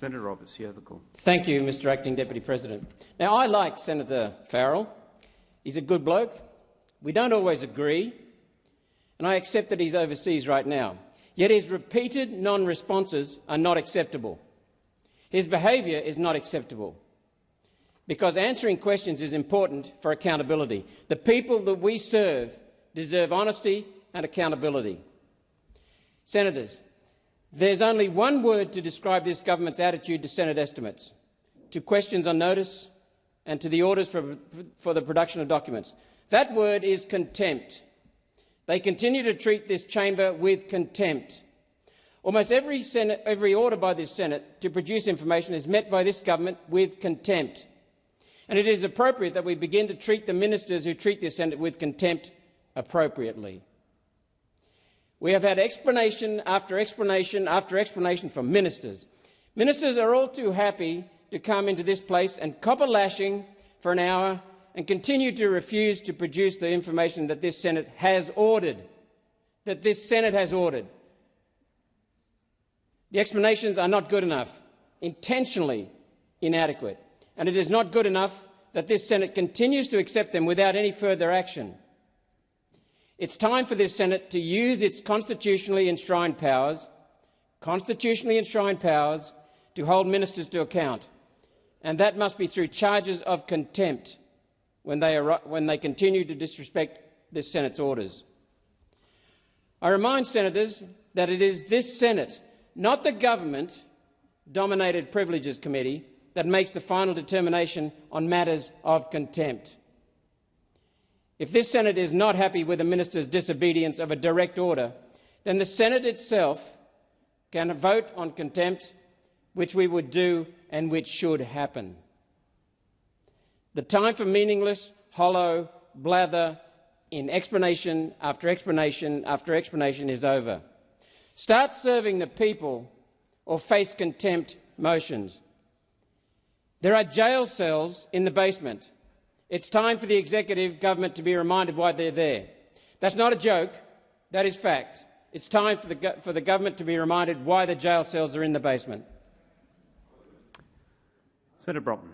Senator Roberts, you have the call. Thank you, Mr Acting Deputy President. Now, I like Senator Farrell. He's a good bloke. We don't always agree, and I accept that he's overseas right now. Yet his repeated non-responses are not acceptable. His behaviour is not acceptable, because answering questions is important for accountability. The people that we serve deserve honesty and accountability. Senators, there's only one word to describe this government's attitude to Senate estimates, to questions on notice and to the orders for the production of documents. That word is contempt. They continue to treat this chamber with contempt. Almost every order by this Senate to produce information is met by this government with contempt. And it is appropriate that we begin to treat the ministers who treat this Senate with contempt appropriately. We have had explanation after explanation after explanation from ministers. Ministers are all too happy to come into this place and cop a lashing for an hour and continue to refuse to produce the information that this Senate has ordered. The explanations are not good enough, intentionally inadequate, and it is not good enough that this Senate continues to accept them without any further action. It's time for this Senate to use its constitutionally enshrined powers to hold ministers to account, and that must be through charges of contempt when they continue to disrespect this Senate's orders. I remind senators that it is this Senate, not the government-dominated Privileges Committee, that makes the final determination on matters of contempt. If this Senate is not happy with a minister's disobedience of a direct order, then the Senate itself can vote on contempt, which we would do and which should happen. The time for meaningless, hollow blather in explanation after explanation after explanation is over. Start serving the people or face contempt motions. There are jail cells in the basement. It's time for the executive government to be reminded why they're there. That's not a joke, that is fact. It's time for the government to be reminded why the jail cells are in the basement. Senator Broughton.